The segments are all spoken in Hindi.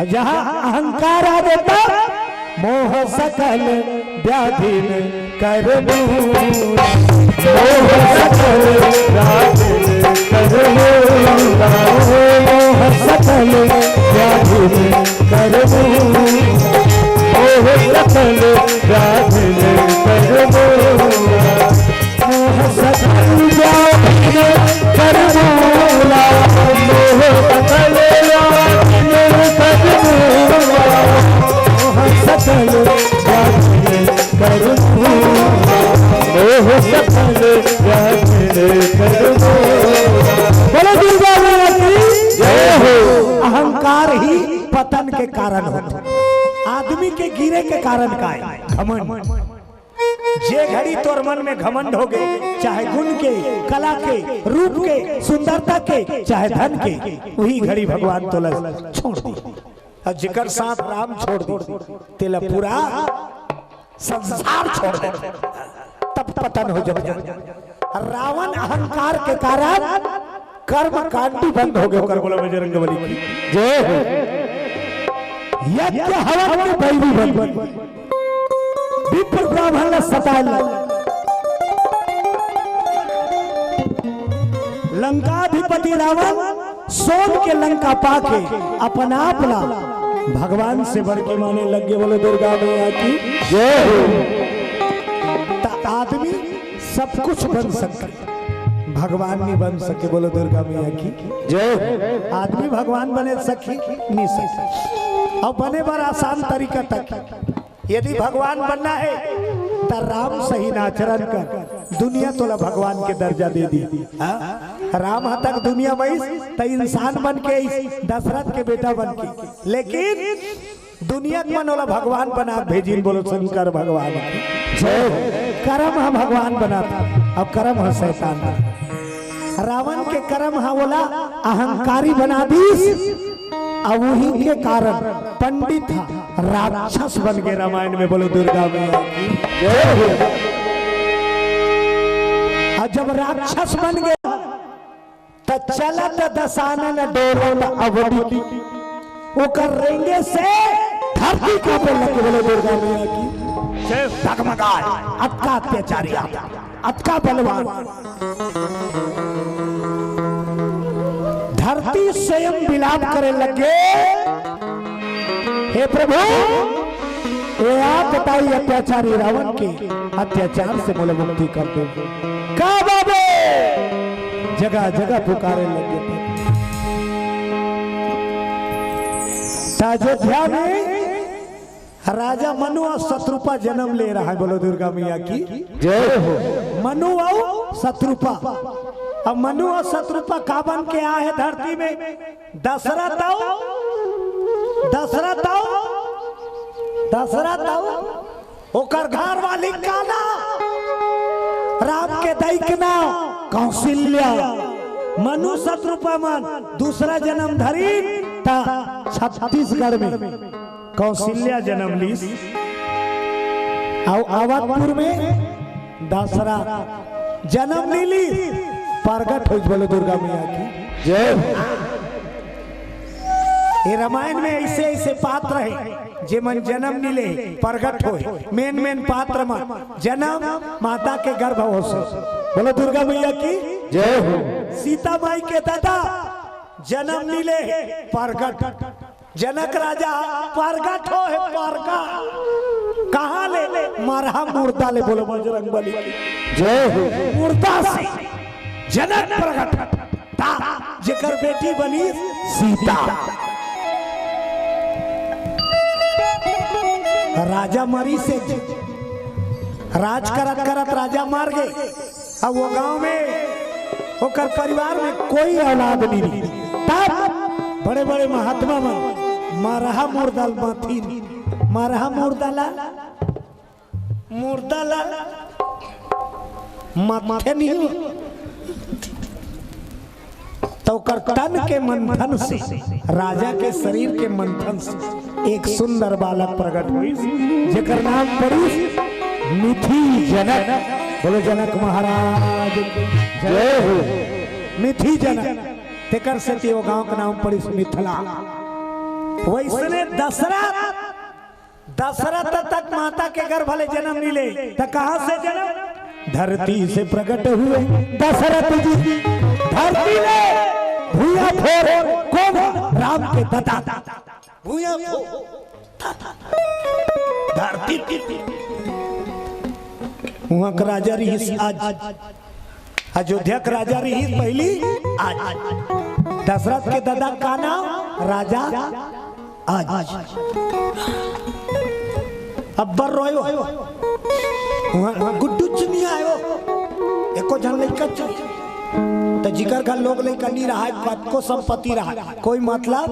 जहाँ अहंकार आ जाता मोह सकल व्याधि कर मोह सकल व्याधि कर मोह सकल व्याधि कर मोह सकल व्याधि कर मोह सकल व्याधि कर मोह सकल सकल अहंकार ही पतन के कारण होता। आदमी के गिरे के कारण का है घमंड। जे घड़ी तोर मन में घमंड हो गए, चाहे गुण के, कला के, रूप के, सुंदरता के, चाहे धन के, वही घड़ी भगवान तोला छोड़ दी। और जिकर साथ राम छोड़ दी तेला पूरा संसार छोड़ दे, तब पतन हो जाता। रावण अहंकार के कारण कर्म कांडी बंद हो गए। कर बोला बजरंगबली की जय हो। यज्ञ हवन में बैरी बन विप्र ब्राह्मण सताल लंकाधिपति रावण सोन के लंका पाके अपना अपना भगवान से बढ़ के माने लग गए। बोलो दुर्गा मैया की जय हो। आदमी सब कुछ बन सकता, भगवान नहीं बन सके। बोलो दुर्गा मैया की जय। आदमी भगवान बने सकी नहीं सके, और बने पर आसान तरीका तक। यदि भगवान बनना है तो राम सही आचरण कर, दुनिया तोला भगवान के दर्जा दे दी। राम तक दुनिया में तो इंसान बन के दशरथ के बेटा बन के, लेकिन दुनिया मन वाला भगवान बना भेजिन। बोलो शंकर भगवान कर्म है भगवान बनाता, अब कर्म है शैतान। रावण के कर्म है बोला अहंकारी बना दी, और वही के कारण पंडित था राक्षस बन गए रामायण में। बोलो दुर्गा मैया की जय। और जब राक्षस बन गया तो चलत दशानन डोरन अवधि वो कर रेंगे से धरती को पे लगे। बोलो दुर्गा मैया की डगमगाए अतका अत्याचारी आता, अतका बलवान। धरती स्वयं विलाप करे लगे, हे प्रभु ये आप बताइए अत्याचारी रावण के अत्याचार से बोले मुक्ति कर दो। का बाबे जगह जगह पुकारे लगे। अयोध्या में राजा मनु और शत्रुपा जन्म ले रहा है। बोलो दुर्गा मैया की जय हो। मनु और शत्रुपा, अब मनु और शत्रुपा का बन के आए हैं धरती में? दशरथ ओकर घर वाली काला, राम के दैकना कौशल्या। मनु शत्रुपा मन दूसरा जन्म धरी था छत्तीसगढ़ में कौशल्या जन्म ली, और अवधपुर में दशरथ जन्म ली प्रगट हो। बोलो दुर्गा मैया की जय। ये रामायण में ऐसे ऐसे पात्र है जे मन जन्म नीले प्रगट हो। मेन पात्र में जन्म माता के गर्भ हो से। बोलो दुर्गा मैया की जय हो। सीता माई के दादा जन्म नीले प्रगट, जनक राजा प्रगट हो है। प्रगट कहाँ ले मरहा मुर्दा ले। बोलो बजरंगबली जय हो। मुर्दा से जनक प्रगट ता जेकर बेटी बनी सीता। राजा मरी से राज करत करत राजा मार गए। अब वो गांव में होकर परिवार में कोई औलाद नहीं, तब बड़े बड़े महात्मा में मरहा मुर्दल माथी मरहा मुर्दला माथे नहीं तो तन के मंथन से, राजा के शरीर के मंथन से एक सुंदर बालक प्रकट हुई जेकर नाम पड़ी मिथि जनक। बोलो जनक महाराज जय हो। मिथि जनक तेकर से वो गांव का नाम पड़ी मिथिला। वैसने दशरथ तक माता के गर्भ भले जन्म मिले तो कहां से जन्म? धरती से प्रकट हुए दशरथ जी धरती में भूया फोर कौन? राम के दादा भूया धरती वहां का राजा रही आज अयोध्या का राजा रही पहली आज दशरथ के दादा का नाम राजा आज अब्बर रोयो गुड्डू चुनी आयो एको जन लइका चुनी तो जिकर का लोग लइका नहीं रहा है को संपत्ति रहा कोई मतलब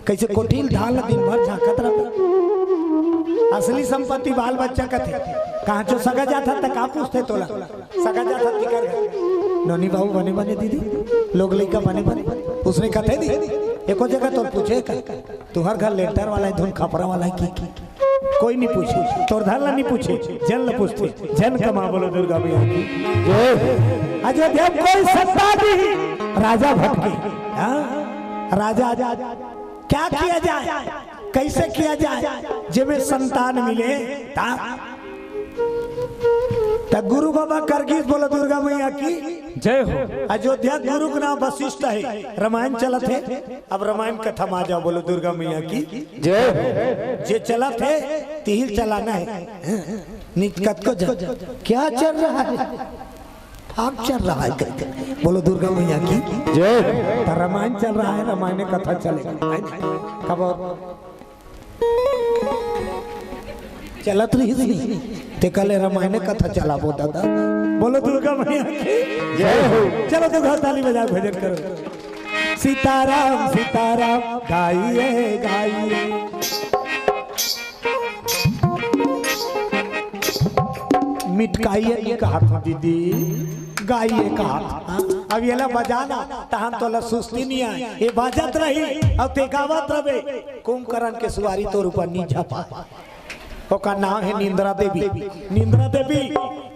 कैसे कोठील ढाल दिन भर झांकत रहा असली संपत्ति बाल बच्चा का थे कहाँ जो सगा जाता था कहाँ पूछते तोला सगा जाता तिकर नोनी बाबू बने बने दीदी लोग लइका बने बने उसने कथे दी एको जगह तो पूछे तू हर घर लेटर वाला है धुन खपरा वाला है की कोई नहीं पूछे तोर धन नहीं पूछे जन न पूछते जन कमा बोलो दुर्गा मैया की जय। अयोध्या कोई सत्ता नहीं राजा भटके राजा क्या किया जाए कैसे किया जाए जिसमें संतान मिले तब गुरु बाबा करगीस बोलो दुर्गा मैया की जय हो। अयोध्या गुरु का नाम वशिष्ठ है रामायण चलत है अब रामायण कथा मा जाओ बोलो दुर्गा मैया की जय। जे चलत है तिहिल चलाना है निकट को क्या चल रहा है आप चल रहा है कहते बोलो दुर्गा मैया की जय। रामायण चल रहा है रामायण कथा चलेगा कब चलत रही ते कल रामायण कथा चला बो दादा बोलो दुर्गा मैया की जय हो। चलो तो घर ताली बजा भजन करो सीताराम सीताराम गाइए गाइए मिटकाइए ये कहा था दीदी गाइए कहा अब ये ला बजाना तहन तो ला सुस्ती नहीं आए ये बाजत रही अब ते गावत रहे कुंभकर्ण के सवारी तो ऊपर नहीं झपा ओका नाम है निंद्रा देवी। निंद्रा देवी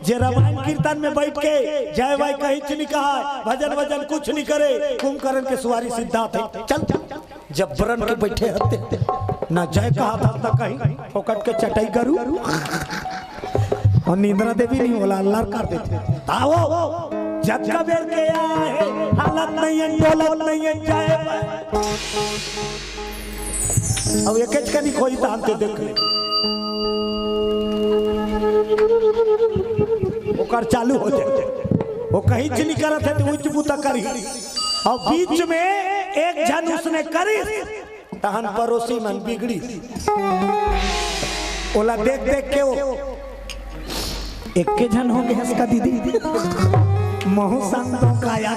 जे रामायण कीर्तन में बैठ के जय भाई कहीं नहीं कहा भजन वजन कुछ नहीं करे कुंभकर्ण के सवारी सिद्धार्थ है चल जब बरन के बैठे हते ना जय कहा था ना कहीं फोकट के चटाई करूं और निंद्रा देवी नहीं बोला अल्लाह कर देते आओ जग का बेर के आए हालत नहीं है दौलत नहीं है जय अब एक का नहीं खोई तो हमते देख वो कर चालू हो जाए वो कहीं नहीं करत है तो उच्च बुता करी और बीच में एक जन उसने करी तहन पड़ोसी मन बिगड़ी ओला देख देख के वो एक के जन हो गए इसका दीदी महु संतों का या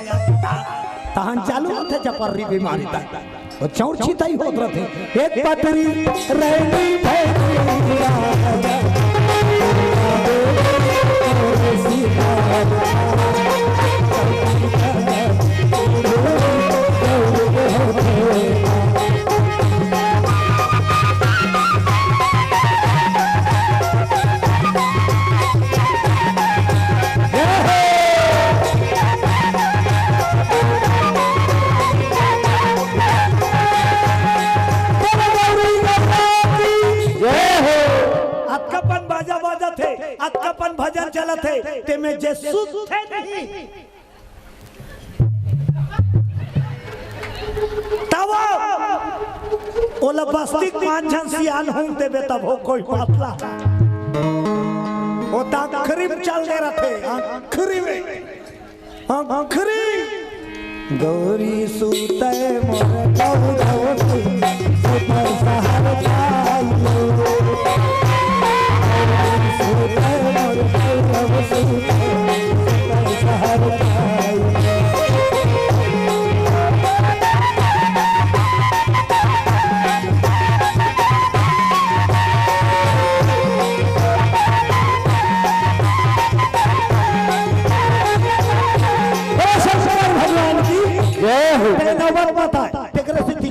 तहन चालू होते चपर्री बीमारी तक वो चौर छिताई होत रहे एक पटरी रहनी अतकपन भजन चलत है ते में जे सुध थे नहीं तब ओला बस्तिक मानझन सियान हों देबे तब हो कोई पातला ओ ता खरीब चल दे रथे आखरी में आखरी गौरी सूते मोर गौरी सुपर सहार पाइलो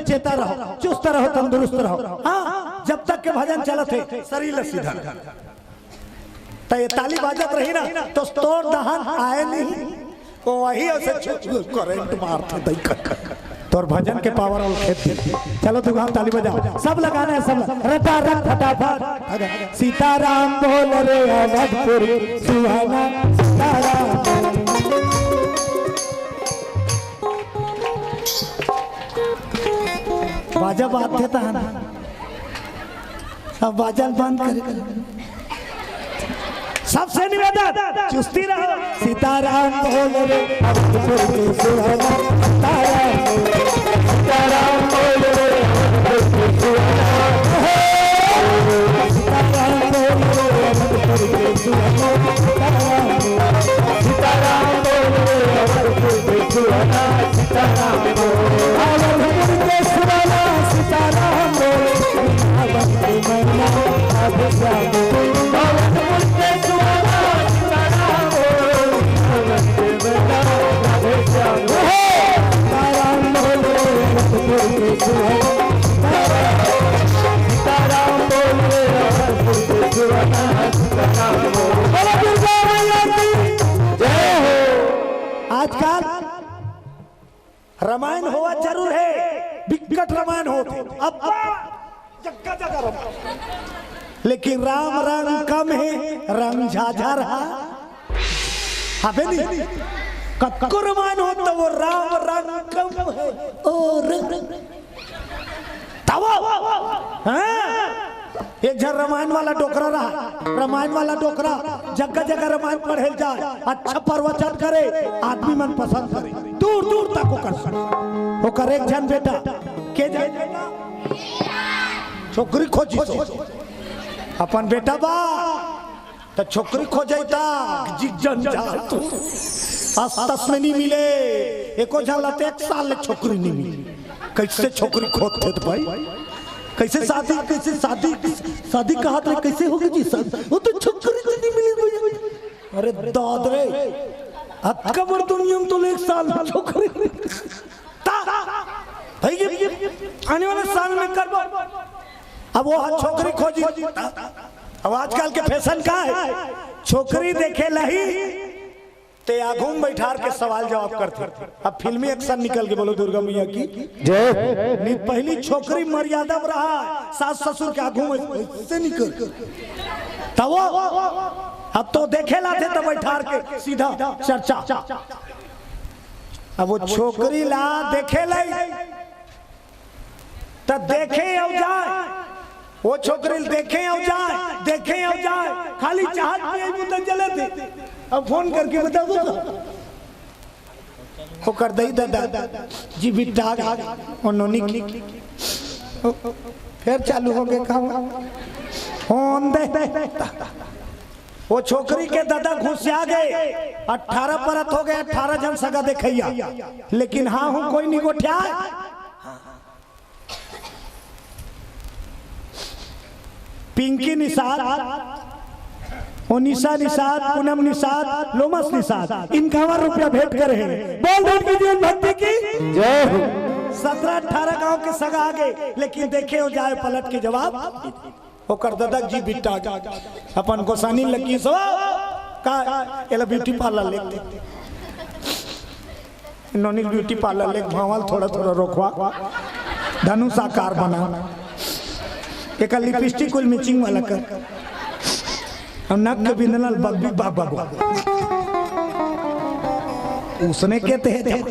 चेता रहो चुस्त रहो तंदुरुस्त रहो हाँ जब तक के भजन चलत है शरीर सीधा तो ये ताली बाजत रही ना तो तोड़ दहन आए नहीं वो वही ऐसे करंट मारते तोर भजन के पावर और खेत चलो तू हम ताली बजाओ सब लगाना है सब रटा रट फटाफट सीताराम बोल रे अवधपुर सुहाना सीताराम बाजा बात था ना अब बाजा बंद कर सबसे निवेदन चुस्ती रहो सीताराम बोल रे अवधपुर सुहाना सीताराम बोल रे अवधपुर सुहाना सीताराम बोल रे अवधपुर सुहाना सीताराम बोल रे अवधपुर सुहाना सीताराम अवधपुर के सुहाना सीताराम बोल अवधपुर मैना अवधपुर के सुहाना सीताराम बोल अवधपुर मैना सीताराम बोल रे अवधपुर के सुहाना सीताराम बोल रे अवधपुर के सुहाना सीताराम जय हो। आजकल रामायण हुआ जरूर है विकट रामायण होते अब जगह जगह रामायण लेकिन राम रंग कम है रंग झाझा रहा अबे नहीं कक्को रामायण होता वो राम रंग कम है ओ रंग एक जन रामायण वाला डोकरा रहा रामायण वाला डोकरा जगह जगह रामायण पढ़े जाए अच्छा प्रवचन करे आदमी मन पसंद करे दूर दूर तक वो कर वो करे एक जन बेटा के जाए छोकरी खोजी अपन बेटा बा तो छोकरी खोजता जन जा तू आसपास में नहीं मिले एको झालते एक साल ले छोकरी नहीं मिली कैसे छोकरी खोदते तो भाई कैसे शादी कहा था कैसे होगी जी शादी वो तो छोकरी तो नहीं मिली अरे दाद रे कबर दुनिया में तो एक साल छोकरी भाई आने वाले साल में कर अब वो छोकरी खोजी अब आजकल के फैशन का है छोकरी देखे लही ते आगूम बैठार के सवाल जवाब करते अब फिल्मी एक्शन निकल के बोलो दुर्गा मैया की जय पहली छोकरी मर्यादा में रहा सास ससुर के आगूम से निकल तब वो अब तो देखे लाते तब बैठार के सीधा चर्चा अब वो छोकरी ला देखे लाई तब देखे अब जाए वो छोकरी देखे अब जाए खाली चाहत में जले थे अब फोन करके बता दो वो कर दई दादा जी बिट्टा और नोनी फिर चालू हो गए काम फोन दे वो छोकरी के दादा घुसिया गए 18 परत हो गए 18 जन सगा देखैया लेकिन हाँ हूँ कोई नहीं गोठिया पिंकी निषाद निशा निषाद पूनम निषाद लोमस निषाद इनका 1 रुपया भेंट करे हैं बोल दीजिए भक्ति की जय हो 17-18 गांव के सगा आ गए लेकिन देखे हो जाए पलट के जवाब वो कर दादा जी बिट्टा अपन गोसानी लगी सो का एला ब्यूटी पार्लर ले नोनी ब्यूटी पार्लर ले भावल थोड़ा थोड़ा रोकवा धनुष आकार बना एक लिपस्टिक कुल मैचिंग वाला कर और नक के बिंदल बग्बी बाबा उसने कहते हैं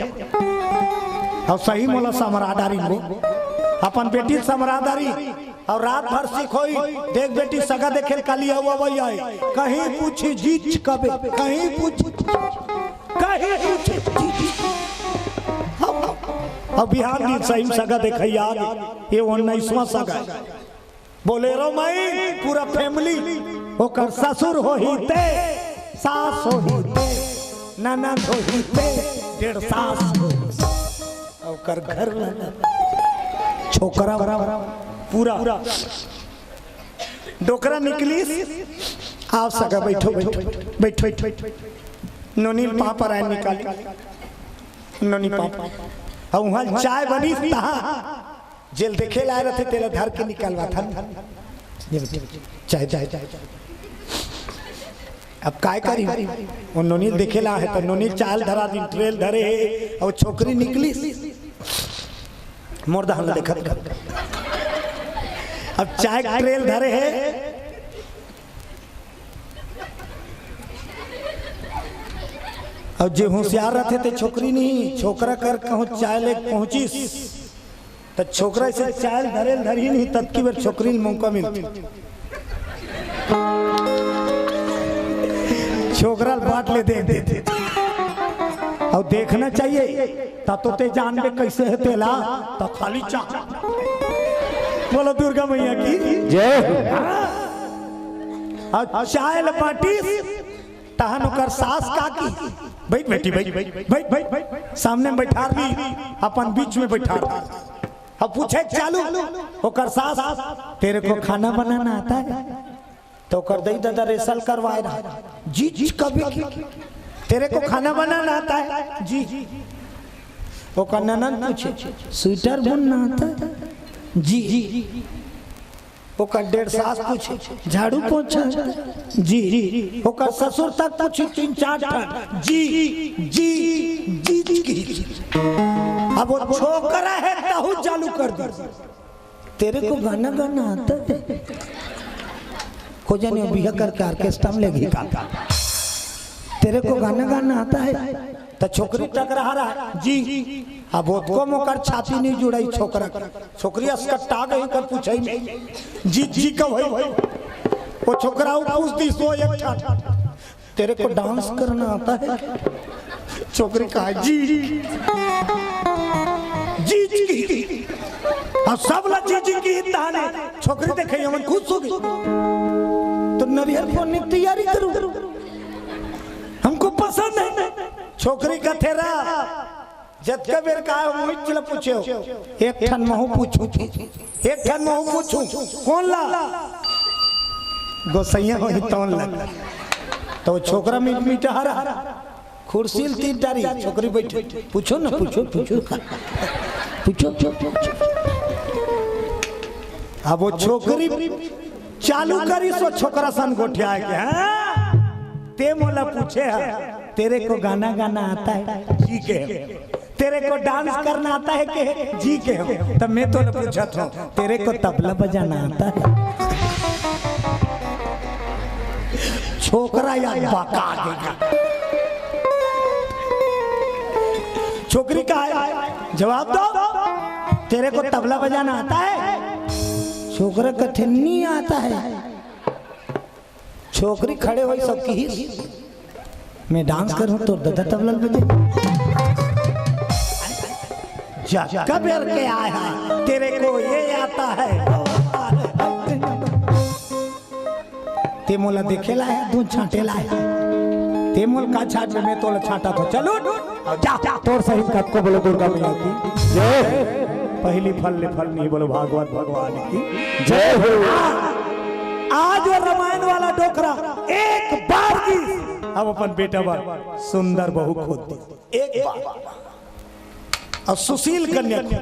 और सही मोला समरादारी वो अपन बेटी समरादारी और रात भर सिखोई देख बेटी सगा देखे काली हुआ वही आए कहीं पूछी जीत कबे कहीं पूछी अब बिहार दी सही सगा देखे याद ये 19वां सगा बोले रो मई पूरा फैमिली ओकर ससुर हो ही ते सास हो ही ते ननद हो ही ते 1.5 सास ओकर घर छोकरा पूरा डोकरा निकली आप सगा बैठो नोनी पापा राय निकाल नोनी पापा और वहाँ चाय बनी जेल देखे लाए रहे तेरा घर के निकलवा था चाय अब काय करी वो नोनी देखे ला है तो नोनी चाल धरा दिन ट्रेल धरे है और छोकरी निकली मोर दहल देखत कर। अब चाय ट्रेल धरे है, और जो होशियार रहते थे छोकरी नहीं, छोकरा कर कहूँ चाय ले पहुंची तो छोकरा से चाय धरे धरी नहीं, तब की बार छोकरी मौका मिलती, छोकरा बाट ले देख देते। और देखना चाहिए तो ते जान में कैसे है तेला, तो खाली चाह। बोलो दुर्गा मैया की जय। और चाय लपाटी तहन कर सास का की बैठ बेटी बैठ बैठ बैठ बैठ सामने बैठा दी, अपन बीच में बैठा। अब पूछे चालू होकर सास तेरे को खाना बनाना आता है, तो कर दई दादा रेसल करवाए रहा। जी जी कभी तेरे को खाना बनाना आता है? जी जी। वो का ननद पूछे स्वेटर बुनना आता है? जी जी। वो का डेढ़ सास पूछे झाड़ू पोछा? जी जी। वो का ससुर तक पूछे 3-4 ठन? जी जी जी जी। अब वो छोकरा है ताहू चालू कर दी, तेरे को गाना गाना आता है? खोजा ने बिहा करके ऑर्केस्ट्रा में लेगी का, तेरे को गाना गाना आता है? तो छोकरी टकरा रहा है जी। अब वो को मोकर छाती नहीं जुड़ाई छोकरा, छोकरी अस्कट्टा गई कर पूछे जी जी का भाई। वो छोकरा पूछ दी सो एक ठाठ, तेरे को डांस करना आता है? छोकरी कहा जी जी जी। अब सब ला जी जी की ताने। छोकरी देखे हमन खुश हो गई, तो नरियर फोन की तैयारी करूं, हमको पसंद है। छोकरी का थेरा जब का बेर का मुझ चला पूछे एक ठन महू पूछू, एक ठन महू पूछू कौन ला गोसैया हो तौन ला। तो छोकरा मीट मीठा हरा कुर्सी तीन डारी, छोकरी बैठे पूछो ना पूछो पूछो पूछो। अब वो छोकरी चालू करी सो छोकरा सन गोठिया के ते मोला पूछे है तेरे को गाना गाना आता है? जी के। तेरे को डांस करना आता है के? जी के। तब मैं तो पूछा था तेरे को तबला बजाना आता है? छोकरा या बका देगा। छोकरी का है जवाब दो, तेरे को तबला बजाना आता है? छोकरा कथे नहीं आता है। छोकरी खड़े हुई सबकी ही, मैं डांस करूं तो दादा तबला बजे। कब के आया तेरे को ये आता है? ते मोला देखे लाया दूध छाटे लाया, ते मोल का छाट में मैं तोला छाटा तो चलो जा तोर सही कब को बोलो दुर्गा मैया की जय। पहली फल ले फल नहीं बोलो भागवत भगवान की जय हो। आज वो रामायण वाला डोकरा एक बार की अब अपन बेटा बार सुंदर बहू खोद दी एक बार, और सुशील कन्या को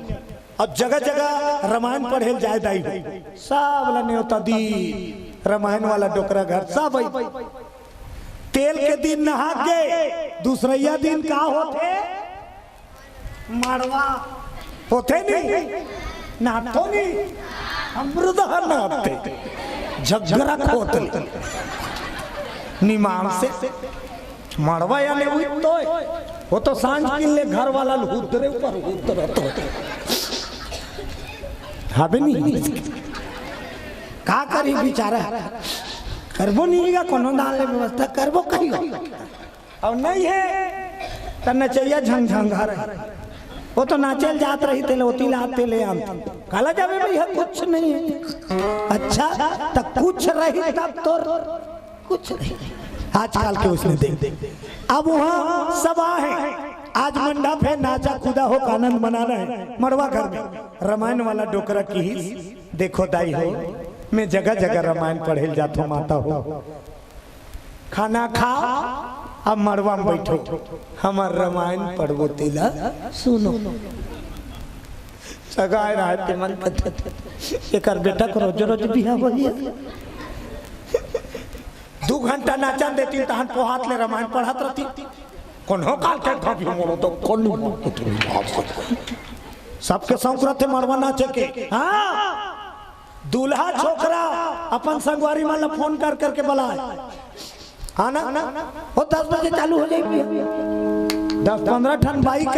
अब जगह जगह रामायण पढ़े जाए दाई सब लने होता दी। रामायण वाला डोकरा घर सब तेल के दिन नहा के दूसरा दिन का होते मड़वा होते नहीं नहातो नहीं, अमृत नहाते झगड़ा खोते निमाम से मड़वा या ले हुई तो वो तो सांझ किले घर वाला हुदरे ऊपर हुदरे तो हाबे नहीं का करी बेचारा करबो नहीं का कोनो दान ले व्यवस्था करबो कहियो और नहीं है त नचैया झंझंगा रहे। वो तो नाचेल जात रही थे लोती लाते ले आम काला जावे भैया कुछ नहीं है। अच्छा तब कुछ रही तब तो कुछ नहीं आजकल के उसने देख। अब वहाँ सभा है, आज मंडप है, नाचा खुदा हो आनंद मनाना है मड़वा घर में। रामायण वाला डोकरा की ही देखो दाई हो, मैं जगह जगह रामायण पढ़े जाता माता हो। खाना खा अब मड़वा में बैठो हमार रामायण पढ़बो तिला सुनो। सगाई रात के मन एक बेटा को रोज रोज बिहा होइए 2 घंटा नाचन देती तहन पोहात ले रामायण पढ़त रहती कोनो काल के धबी मोरो तो कोन सबके संक्रांत थे मरवा नाचे के। हाँ दूल्हा छोकरा अपन संगवारी मान फोन कर करके बुलाए। हाँ ना वो 10 बजे चालू हो जाएगी। 10-15 ठन बाइक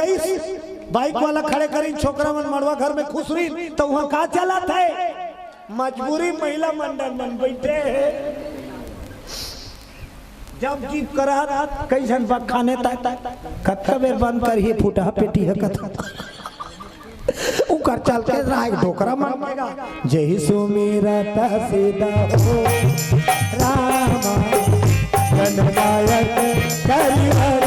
बाइक वाला खड़े करी छोकरा मन मरवा घर में खुश रही तो वहाँ कहा चला था मजबूरी महिला मंडल मन बैठे जब जीप करा कई जन खाने कत्ता बेर बंद कर ही फूटा पेटी है कथा उकर चल के राय डोकरा मांगेगा जय सुमेरा तसीदा हो रामा जननायक करिवर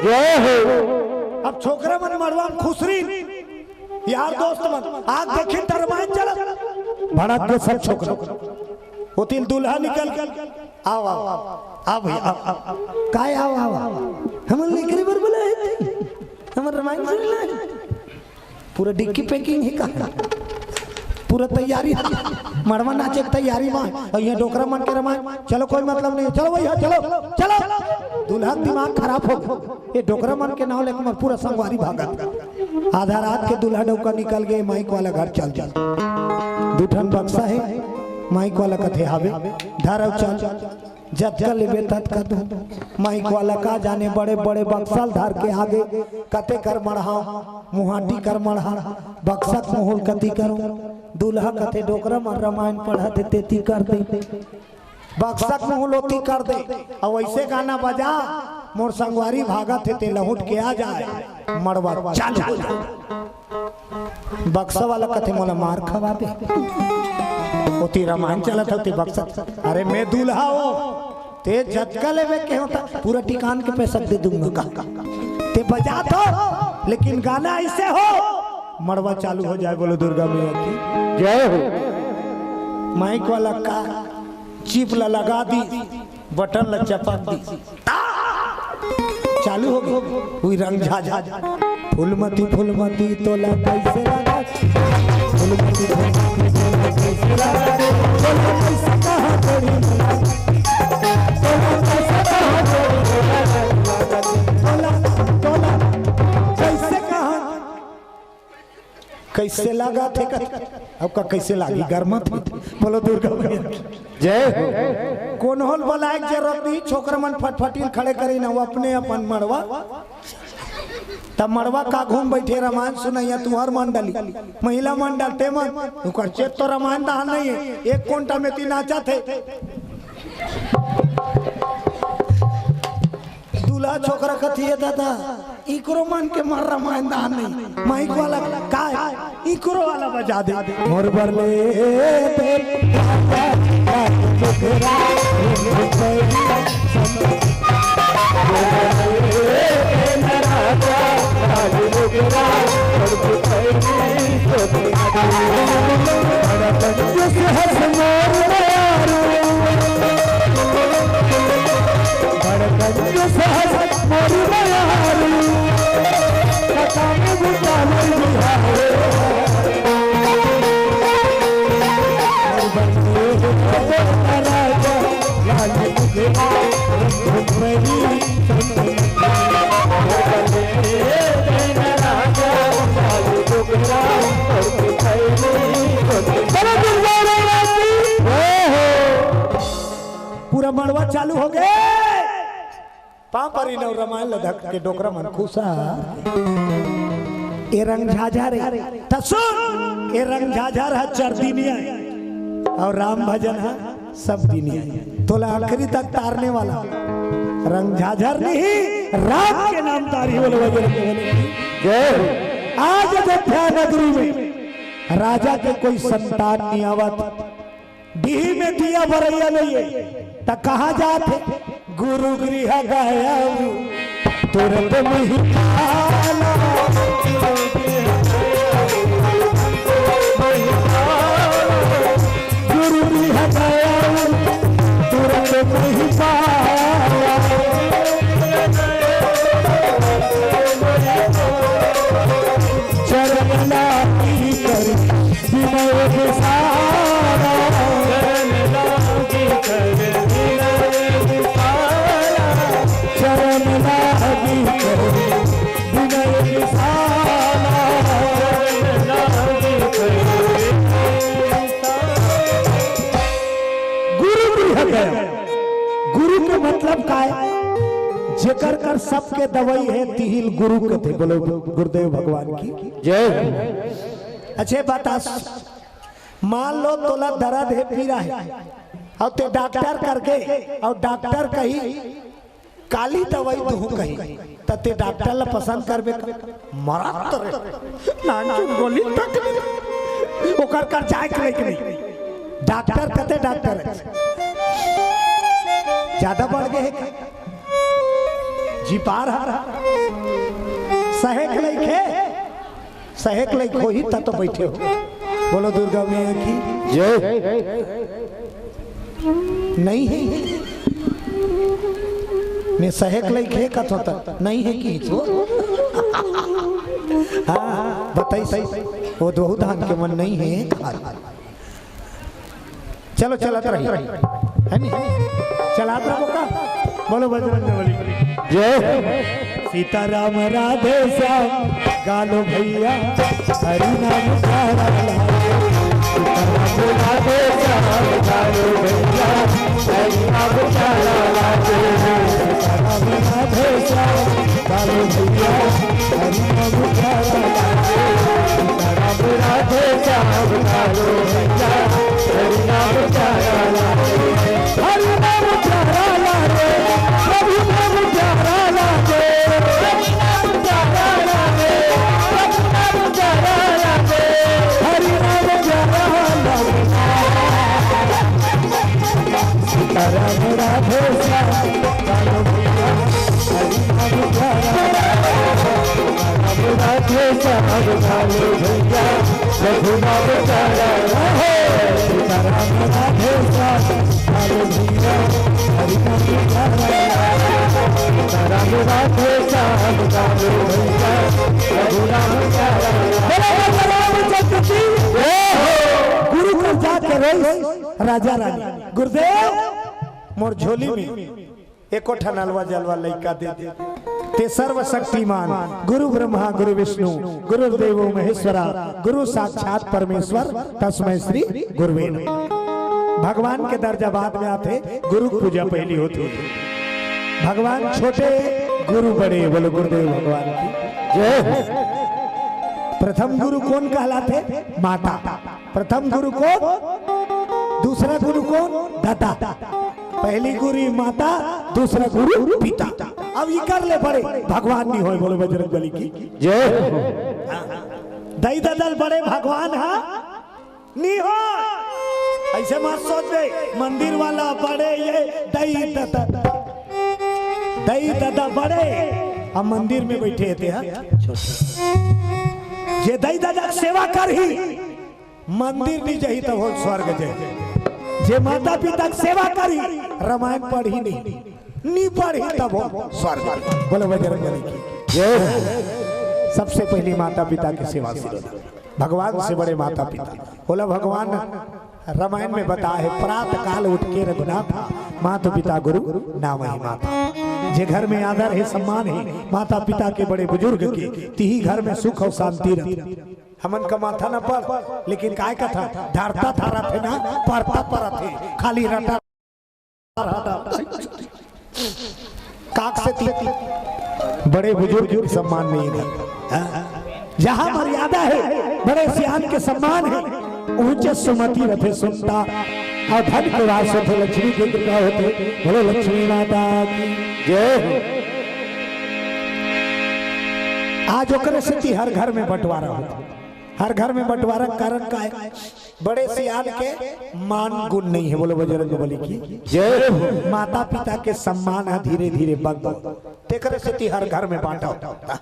बहरा अब छोकरा मन मरवा खुशरी यार दोस्त मन आग देखी टरमाइन चला भड़क के सब छोकरा होती दूल्हा निकल आओ आओ आओ भैया काय आओ आओ हम लेकर बर बोला हम रामायण सुन पूरा डिक्की पैकिंग है का पूरा तैयारी मरवा नाचे की तैयारी में और ये डोकरा मन के रामायण चलो कोई मतलब नहीं चलो भैया चलो चलो दूल्हा दिमाग खराब हो ये डोकरा मन के नाव लेकर पूरा संगवारी भागा आधा रात के दूल्हा डोका निकल गए माइक वाला घर चल जा दूठन बक्सा है माइक वाला कथे हावे धरव चल जतका लेबे ततका दो माइक वाला का जाने बड़े बड़े बक्सल धार के आगे कते कर मढ़ा मुहाटी कर मढ़ा बक्सक मोहल कति करो दूल्हा कथे डोकरा मन रामायण पढ़ा देते ती कर दे बक्सक मोहलोती कर दे और वैसे गाना बजा मोर संगवारी भागा थे ते लहुट के आ जाए मड़वा चालू हो जाए बक्सा वाला कथे मोला मार खवा दे ओती रामायण चला था बक्सा अरे मैं दूल्हा हो ते झटका लेवे के होता पूरा टिकान के पैसा दे दूंगा ते बजा तो लेकिन गाना ऐसे हो मड़वा चालू हो जाए बोलो दुर्गा मैया की जय हो माइक वाला का चिप ला लगा दी बटन ला चपक दी चालू हो गई हुई रंग झाझा फूलमती फूलमती तोला कैसे लगा फूलमती फूलमती तोला कैसे लगा तोला कैसे कहां तेरी तोला कैसे कहां तोला तोला कैसे कहां कैसे लगा थे अब का कैसे लागी गर्मा थी बोलो दुर्गा मैया जय कौन होल बोला एक जरूरत नहीं छोकरा मन फटफटी खड़े करे ना वो अपने अपन मड़वा तब मड़वा का घूम बैठे रामायण सुनैया तुहर मंडली महिला मंडल ते मन उकर चेत तो रामायण दहान नहीं है एक कोंटा में तीन नाचा थे दूल्हा छोकरा कथी है दादा इकरो मन के मार रामायण दहान नहीं माइक वाला का इकरो वाला बजा दे मोर बरले दे पूरा मड़वा चालू हो गए पापरी नव रामायण लधक के डोकरा मन खुशा ए रंग झाझा रे तसुन ए रंग झाझा है 4 दिनिया और राम भजन है सब दिनिया तोला आखिरी तक तारने वाला रंग झाझर नहीं राम के नाम तारी बोले जय आज अयोध्या नगरी में राजा के कोई संतान नहीं आवत डीही में दिया भरैया नहीं है त कहा जाते गुरु गृह गया तुरंत नहीं गुरु गृह गया तुरंत नहीं चरण लागी कर विनय के साथ गया। गुरु के मतलब का है? जेकर कर सबके दवाई है तिहिल गुरु के थे। बोलो गुरुदेव भगवान की जय। अच्छे बता, मान लो तोला दर्द है, पीरा है और ते डॉक्टर करके और डॉक्टर कही काली दवाई तू कही तो ते डॉक्टर ला पसंद करबे मरा तो नान गोली तक ओकर कर जाए के नहीं। डॉक्टर कहते डॉक्टर ज्यादा बढ़ गए जी पार सहेक लेके हो ही तो बैठे हो। बोलो दुर्गा मैया की जय। नहीं है मैं सहेक लेके कथ होता नहीं है कि हाँ बताई सही वो दो धान के मन नहीं है। चलो चलत रही है नहीं चलात रहो का। बोलो बजरंगबली जय। सीताराम राधे श्याम गालो भैया हरि नाम सारा सीताराम राधे श्याम गालो भैया हरि नाम सारा सीताराम राधे श्याम गालो भैया हरि नाम सारा सीताराम राधे श्याम गालो भैया हरि नाम सारा हरि नाम सारा लागे प्रभु नाम सारा लागे हरि नाम सारा लागे प्रभु नाम सारा लागे हरि नाम सारा लागे सीताराम राधे श्याम गालो भैया हरि नाम सारा राधे श्याम गालो भैया प्रभु नाम सारा लागे सीताराम राधे श्याम गालो भैया हरि नाम सारा राम राधे श्याम गालो भैया प्रभु नाम सारा। गुरु को जाके रोई राजा रानी गुरुदेव मोर झोली में एको ठनलवा जलवा लइका दे दे ते सर्वशक्तिमान गुरु ब्रह्मा गुरु विष्णु गुरुदेवो महेश्वरा गुरु साक्षात परमेश्वर तस्मै श्री गुरुवे नमः। भगवान के दर्जा बाद में आते, गुरु पूजा पहली होती है। भगवान छोटे गुरु बड़े। बोलो गुरुदेव भगवान की जय। प्रथम गुरु कौन कहलाते? माता। प्रथम गुरु कौन? दूसरा गुरु कौन? दाता। पहली गुरु माता, दूसरा गुरु पिता। अब ये कर ले बड़े भगवान नहीं हो। बोलो बजरंगबली की जय। दई ददल बड़े भगवान है नहीं हो। ऐसे मत सोच दे मंदिर वाला बड़े ये दई दादा बड़े हम मंदिर में बैठे थे जे दई दादा सेवा कर ही मंदिर नहीं जाही तब हो स्वर्ग जाए। जे माता पिता सेवा करी रामायण पढ़ी नहीं पढ़ी तब हो स्वर्ग। बोलो बजरंगबली की जय। सबसे पहली माता पिता की सेवा से भगवान से बड़े माता पिता। बोला भगवान रामायण में बता है प्रातः काल उठ के रघुनाथ माता पिता गुरु नाम ही माता। जे घर में आदर है सम्मान है माता पिता के बड़े बुजुर्ग के तिही घर में सुख और शांति रहती। हमन का माथा न पर लेकिन काय का था धरता था रथे ना पड़ता पर थे खाली रटा काक से बड़े बुजुर्ग के सम्मान नहीं है। जहाँ मर्यादा है बड़े सियान के सम्मान है ऊंचे सुमति रथे सुनता और धन के वास होते लक्ष्मी के कृपा होते। बोलो लक्ष्मी माता की जय। आज ओकरे से हर घर में बंटवारा होता। हर घर में बंटवारा कारण का है बड़े सियान के मान गुण नहीं है। बोलो बजरंगबली की जय। माता पिता के सम्मान है धीरे धीरे बंद तेकरे से हर घर में बांटा होता।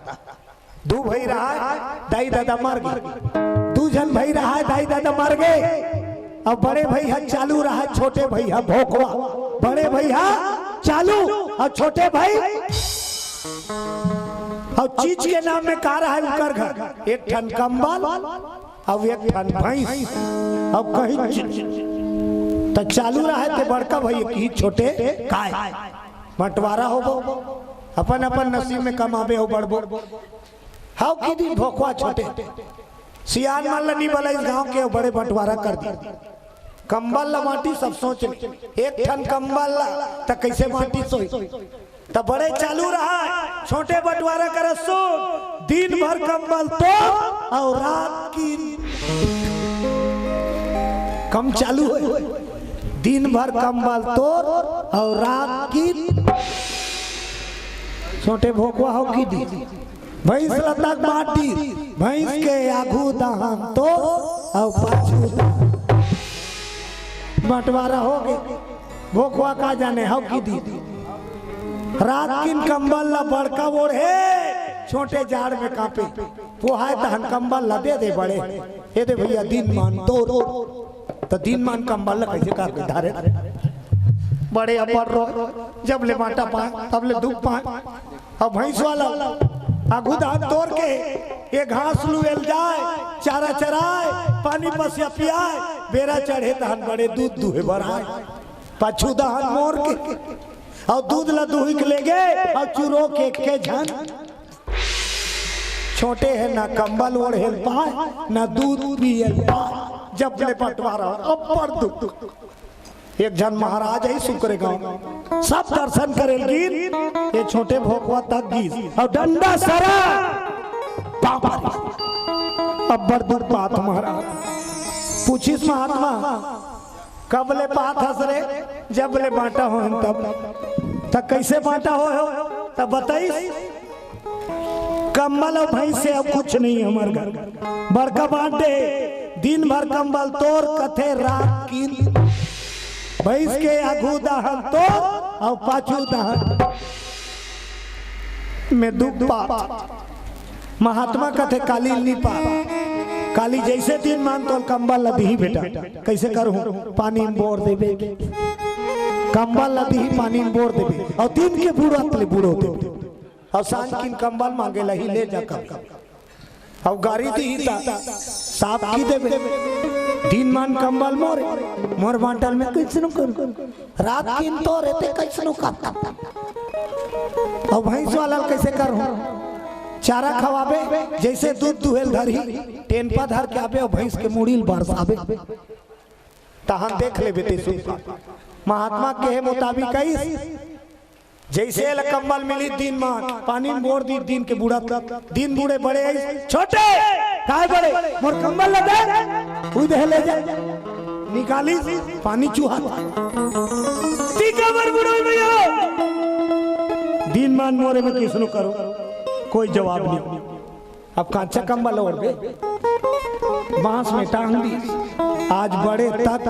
दू भाई रहा दाई दादा मर गए, दू जन भाई रहा दाई दादा मर गए। अब बड़े भैया चालू रहा छोटे भैया भोकवा। बड़े भैया चालू और छोटे भाई और चीज के नाम में कहा रहा है उकर घर। एक ठन कंबल और एक ठन भैंस अब कहीं तो चालू रहा है तो बड़का भैया की छोटे काय बंटवारा हो अपन अपन नसीब में कमाबे हो बड़बो। हाउ की दिन भोकवा छोटे सियान मान नहीं बोला इस गांव के बड़े बंटवारा कर दी कंबल ला माटी सब सोच एक ठन कंबल ला तो कैसे माटी सोई तो बड़े चालू रहा छोटे बंटवारा कर सो दिन भर कंबल तो और रात की कम चालू है दिन भर कंबल तो और रात की छोटे भोकवा हो की दी भैंस लतक माटी भैंस के आगू दहन तो और पाछू बंटवारा हो गए भोकवा का जाने हो की दी रात किन कंबल ला बड़का ओढ़े छोटे जाड़ में कांपे पोहाए तहन कंबल ला दे बड़े ये दे भैया दिन मान तो दिन मान कंबल ला कैसे काट के धारे बड़े अपर रो जब ले माटा पाए तब ले दुख पाए अब भैंस वाला आगू दांत तोड़ के ये घास लुएल जाए चारा चराए पानी पसिया पियाए बेरा चढ़े तहन बड़े दूध दुहे बढ़ाए पाछू दहन मोर के और दूध ला दुही के ले गए और चूरो के झन छोटे है ना कंबल ओढ़े पाए ना दूध पिए पाए जब ले बंटवारा अपर दुख एक जन महाराज है शुक्र गांव सब दर्शन करेलगिन ये छोटे भोकवा तक गीस और डंडा सरा अब्बर दुख बात महाराज पूछिस महात्मा कब ले बात हंसरे जब ले बांटा हो तब कैसे बांटा हो तब बताइस कंबल और भैंस से अब कुछ नहीं हमार घर बड़का बांटे दिन भर कंबल तोड़ कथे रात की भैंस के आगू दहन तो और पाछू दहन में दुख पा महात्मा कथे काली नीपा काली जैसे दिन मान तो कंबल लदी बेटा कैसे करूं पानी में बोर देबे कंबल लदी पानी में बोर देबे और दिन के बूढ़ा तले बूढ़ो देबे और सांझ किन कंबल मांगे लही ले जा कर और गाड़ी दी साफ की देबे दिन मान कंबल मोरे मोर बांटल में कैसनो कर रात किन तो रहते कैसनो कर और भैंस वाला कैसे करूं चारा खवाबे जैसे दूध दुहेल धरी टेनपा धर के आबे और भैंस के मुड़ील बरसाबे तहन देख ले बेटे महात्मा के मुताबिक जैसे कंबल मिली दिन मान पानी में बोर दी दिन के बूढ़ा दिन बूढ़े बड़े छोटे काय बड़े मोर कंबल लगे उधे ले जा निकाली पानी चूहा भैया दिन मान मोरे में किसनो करो कोई जवाब नहीं अब कांचा कंबल ओढ़ गए बांस में टांग दी आज बड़े तक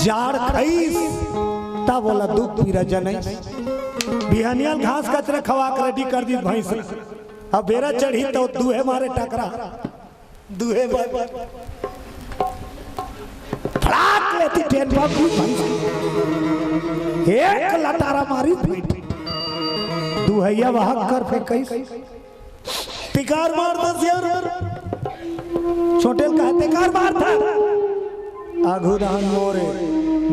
जाड़ खईस तब बोला दूध पीरा जनै बिहानियल घास कचरे खवा कर रेडी कर दी भैंस अब बेरा चढ़ी तो दूहे मारे टकरा दूहे फड़ाक लेती ट्रेन बाबू एक लटारा मारी दूहैया वहां कर फेंक टिकार मार दस यार छोटे का टिकार मार था आगू दान मोरे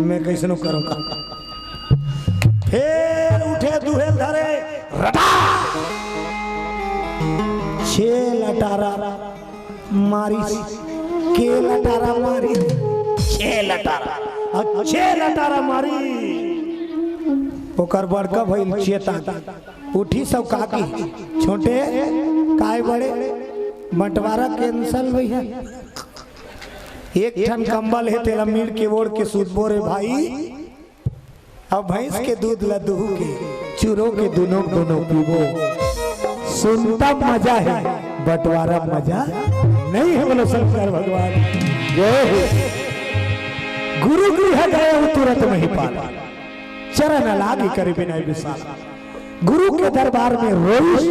मैं कैसे नो करूं काम फिर उठे दुहेल धरे रटा छे लटारा मारी के लटारा मारी छे लटारा मारी ओकर बड़का भइल चेता उठी सब काकी छोटे काय बड़े बंटवारा कैंसल भैया एक ठन कंबल है तेरा मीर के ओढ़ के सूद बोरे भाई अब भैंस के दूध लदू के चूरो के दोनों पीबो सुनता मजा है बंटवारा मजा नहीं है बोलो शंकर भगवान जय हो गुरु गृह गए तुरंत में ही पाला चरण लागी करे बिना विशाल गुरु के दरबार में रोइश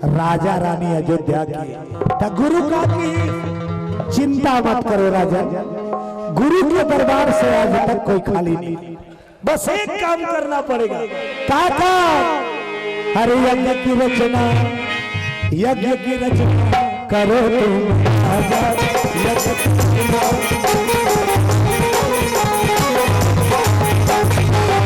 राजा रानी अयोध्या की ता गुरु का की चिंता मत करो राजा गुरु के दरबार से आज तक कोई खाली नहीं बस एक काम करना पड़ेगा काका हरे यज्ञ की रचना करो तुम